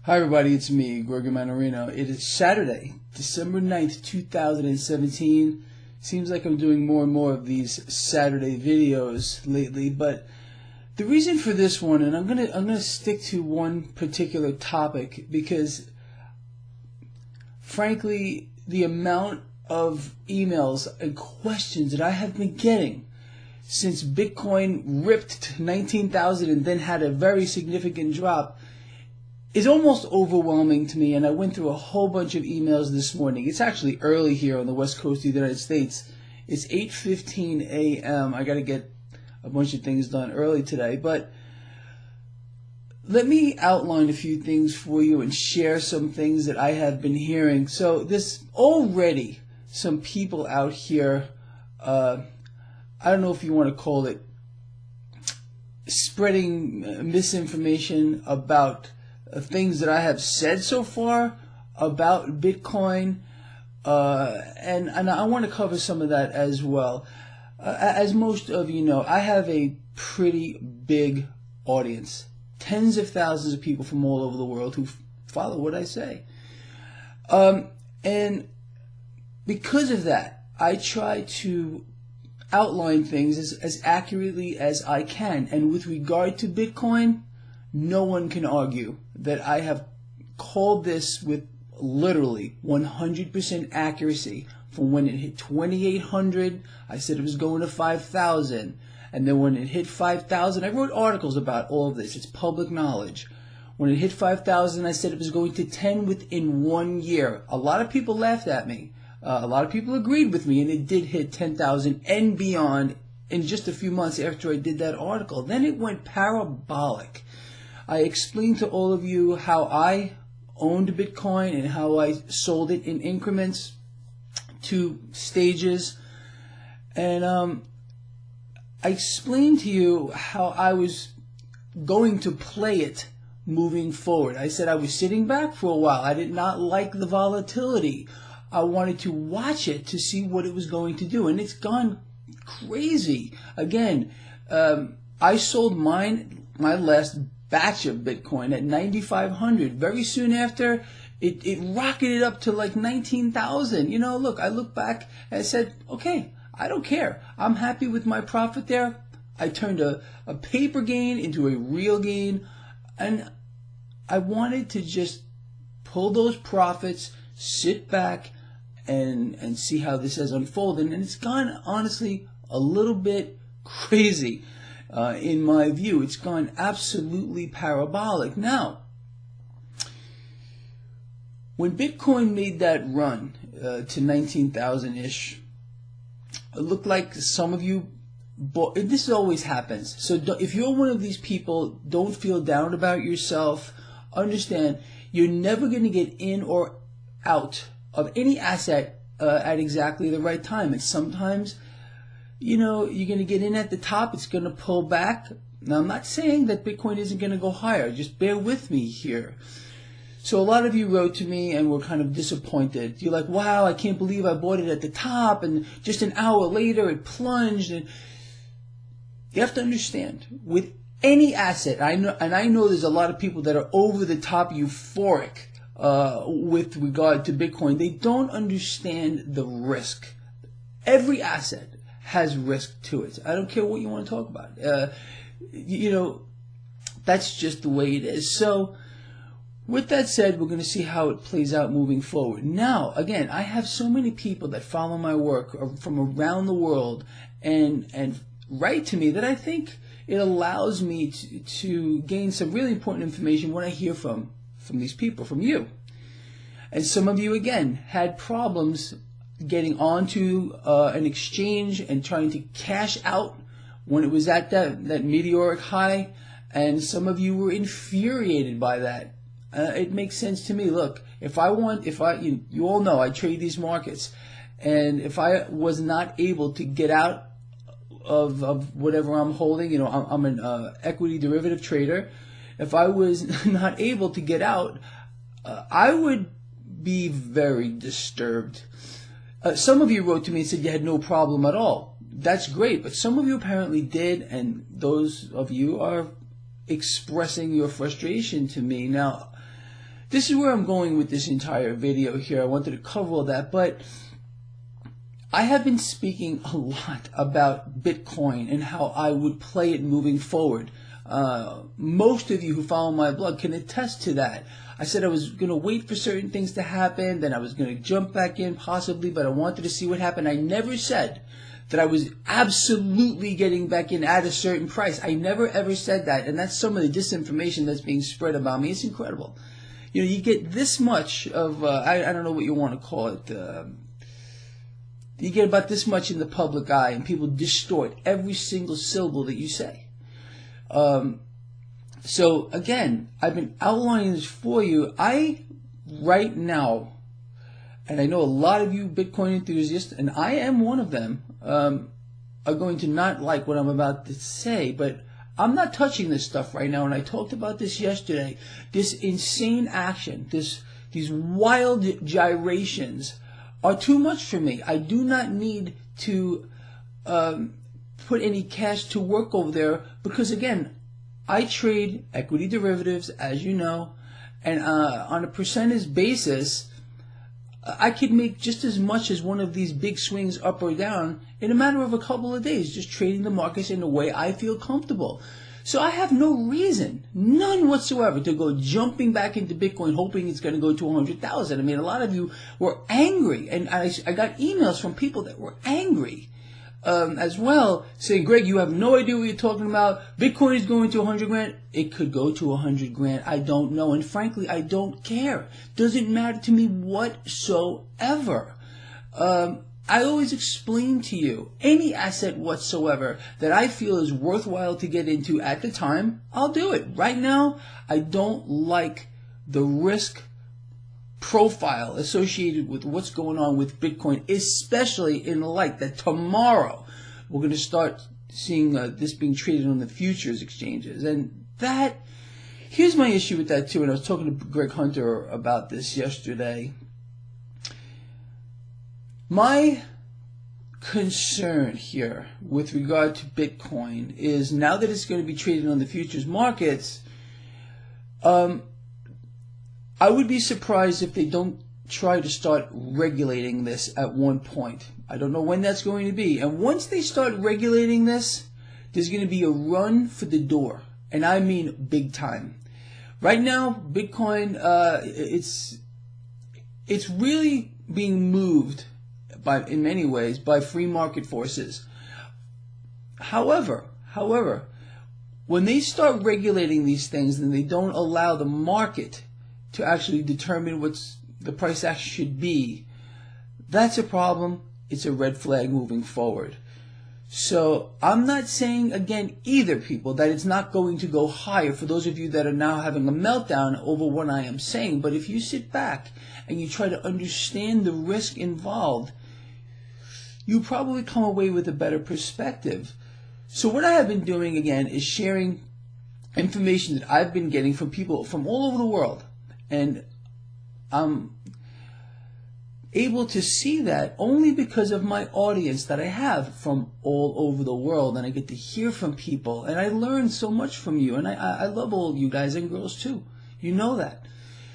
Hi everybody, it's me, Gregory Mannarino. It is Saturday, December 9th, 2017. Seems like I'm doing more and more of these Saturday videos lately, but the reason for this one, and I'm gonna stick to one particular topic because frankly, the amount of emails and questions that I have been getting since Bitcoin ripped to 19,000 and then had a very significant drop is almost overwhelming to me, and I went through a whole bunch of emails this morning. It's actually early here on the west coast of the United States. It's 8:15 a.m. I got to get a bunch of things done early today, but let me outline a few things for you and share some things that I have been hearing. So there's already some people out here, I don't know if you want to call it spreading misinformation about things that I have said so far about Bitcoin, and I want to cover some of that as well. As most of you know, I have a pretty big audience, tens of thousands of people from all over the world who follow what I say, and because of that, I try to outline things as accurately as I can. And with regard to Bitcoin, no one can argue that I have called this with literally 100% accuracy. From when it hit 2,800, I said it was going to 5,000. And then when it hit 5,000, I wrote articles about all of this. It's public knowledge. When it hit 5,000, I said it was going to 10 within 1 year. A lot of people laughed at me. A lot of people agreed with me, and it did hit 10,000 and beyond in just a few months after I did that article. Then it went parabolic. I explained to all of you how I owned Bitcoin and how I sold it in increments, 2 stages, and I explained to you how I was going to play it moving forward. I said I was sitting back for a while. I did not like the volatility. I wanted to watch it to see what it was going to do, and it's gone crazy. Again, I sold my last batch of Bitcoin at 9,500. Very soon after, it rocketed up to like 19,000. You know, look, I look back and I said, okay, I don't care. I'm happy with my profit there. I turned a paper gain into a real gain, and I wanted to just pull those profits, sit back, and see how this has unfolded. And it's gone, honestly, a little bit crazy. In my view, it's gone absolutely parabolic. Now, when Bitcoin made that run to 19,000-ish, it looked like some of you bought. This always happens. So if you're one of these people, don't feel down about yourself. Understand, you're never going to get in or out of any asset at exactly the right time. And sometimes, you know, you're going to get in at the top, it's going to pull back. Now, I'm not saying that Bitcoin isn't going to go higher. Just bear with me here. So a lot of you wrote to me and were kind of disappointed. You're like, wow, I can't believe I bought it at the top, and just an hour later it plunged. And you have to understand, with any asset, I know there's a lot of people that are over the top euphoric with regard to Bitcoin. They don't understand the risk. Every asset has risk to it. I don't care what you want to talk about. You know, that's just the way it is. So, with that said, we're going to see how it plays out moving forward. Now, again, I have so many people that follow my work from around the world and write to me that I think it allows me to gain some really important information when I hear from these people, from you. And some of you, again, had problems getting onto an exchange and trying to cash out when it was at that meteoric high, and some of you were infuriated by that. It makes sense to me. Look, you all know I trade these markets, and if I was not able to get out of whatever I'm holding, you know, I'm an equity derivative trader. If I was not able to get out, I would be very disturbed. Some of you wrote to me and said you had no problem at all. That's great, but some of you apparently did, and those of you are expressing your frustration to me. Now, this is where I'm going with this entire video here. I wanted to cover all that, but I have been speaking a lot about Bitcoin and how I would play it moving forward. Most of you who follow my blog can attest to that. I said I was going to wait for certain things to happen, then I was going to jump back in possibly, but I wanted to see what happened. I never said that I was absolutely getting back in at a certain price. I never ever said that, and that's some of the disinformation that's being spread about me. It's incredible. You know, you get this much of, I don't know what you want to call it, you get about this much in the public eye, and people distort every single syllable that you say. So again, I've been outlining this for you. Right now, and I know a lot of you Bitcoin enthusiasts, and I am one of them, are going to not like what I'm about to say, but I'm not touching this stuff right now, and I talked about this yesterday. This insane action, these wild gyrations are too much for me. I do not need to put any cash to work over there because, again, I trade equity derivatives, as you know, and on a percentage basis, I could make just as much as one of these big swings up or down in a matter of a couple of days, just trading the markets in a way I feel comfortable. So I have no reason, none whatsoever, to go jumping back into Bitcoin hoping it's going to go to 100,000. I mean, a lot of you were angry, and I got emails from people that were angry as well, saying, Greg, you have no idea what you're talking about. Bitcoin is going to 100 grand. It could go to 100 grand. I don't know. And frankly, I don't care. Doesn't matter to me whatsoever. I always explain to you, any asset whatsoever that I feel is worthwhile to get into at the time, I'll do it. Right now, I don't like the risk profile associated with what's going on with Bitcoin, especially in the light that tomorrow we're going to start seeing this being traded on the futures exchanges. And here's my issue with that too, and I was talking to Greg Hunter about this yesterday. My concern here with regard to Bitcoin is now that it's going to be traded on the futures markets, I would be surprised if they don't try to start regulating this at one point. I don't know when that's going to be. And once they start regulating this, there's going to be a run for the door. And I mean big time. Right now, Bitcoin, it's really being moved in many ways by free market forces. However, when they start regulating these things and they don't allow the market to actually determine what the price action should be, that's a problem. It's a red flag moving forward. So I'm not saying, again, either, people, that it's not going to go higher for those of you that are now having a meltdown over what I am saying. But if you sit back and you try to understand the risk involved, you probably come away with a better perspective. So what I have been doing, again, is sharing information that I've been getting from people from all over the world. And I'm able to see that only because of my audience that I have from all over the world. And I get to hear from people. And I learn so much from you. And I love all you guys and girls too. You know that.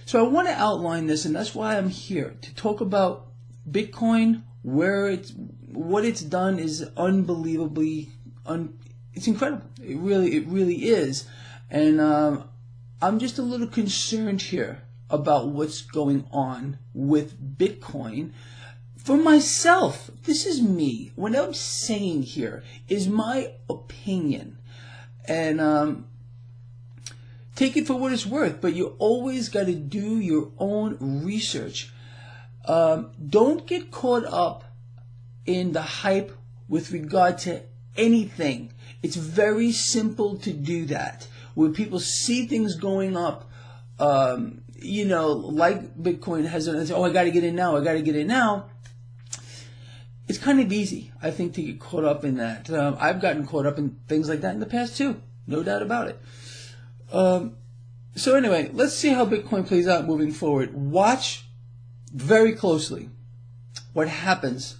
So I want to outline this, and that's why I'm here, to talk about Bitcoin, what it's done is unbelievably, it's incredible. It really is. And I'm just a little concerned here about what's going on with Bitcoin. For myself, this is me. What I'm saying here is my opinion. And take it for what it's worth, but you always got to do your own research. Don't get caught up in the hype with regard to anything. It's very simple to do that. When people see things going up, you know, like Bitcoin has, oh, I got to get in now, I got to get in now. It's kind of easy, I think, to get caught up in that. I've gotten caught up in things like that in the past too, no doubt about it. So anyway, let's see how Bitcoin plays out moving forward. Watch very closely what happens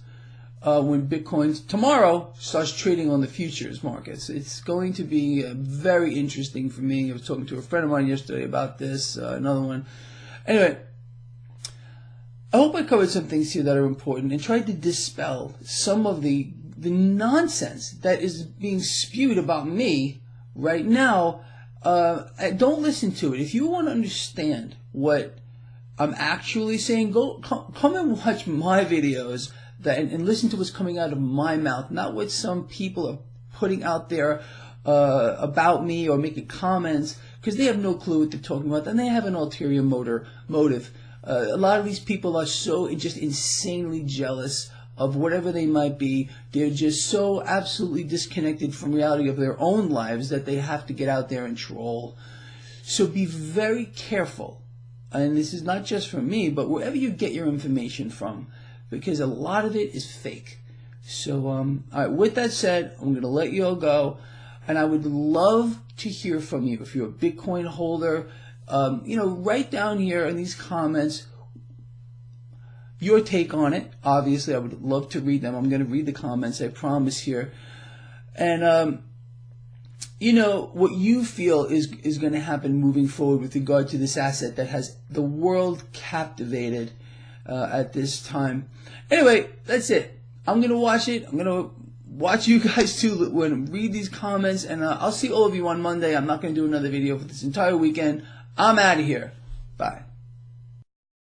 when Bitcoin tomorrow starts trading on the futures markets. It's going to be very interesting for me. I was talking to a friend of mine yesterday about this, another one. Anyway, I hope I covered some things here that are important and tried to dispel some of the nonsense that is being spewed about me right now. Don't listen to it. If you want to understand what I'm actually saying, come and watch my videos and listen to what's coming out of my mouth, not what some people are putting out there about me or making comments, because they have no clue what they're talking about, and they have an ulterior motive. A lot of these people are so just insanely jealous of whatever they might be. They're just so absolutely disconnected from reality of their own lives that they have to get out there and troll. So be very careful. And this is not just from me, but wherever you get your information from, because a lot of it is fake. So, all right, with that said, I'm going to let you all go. And I would love to hear from you. If you're a Bitcoin holder, write down here in these comments your take on it. Obviously, I would love to read them. I'm going to read the comments, I promise here. And, what you feel is going to happen moving forward with regard to this asset that has the world captivated at this time. Anyway, that's it. I'm going to watch it. I'm going to watch you guys too when read these comments. And I'll see all of you on Monday. I'm not going to do another video for this entire weekend. I'm out of here. Bye.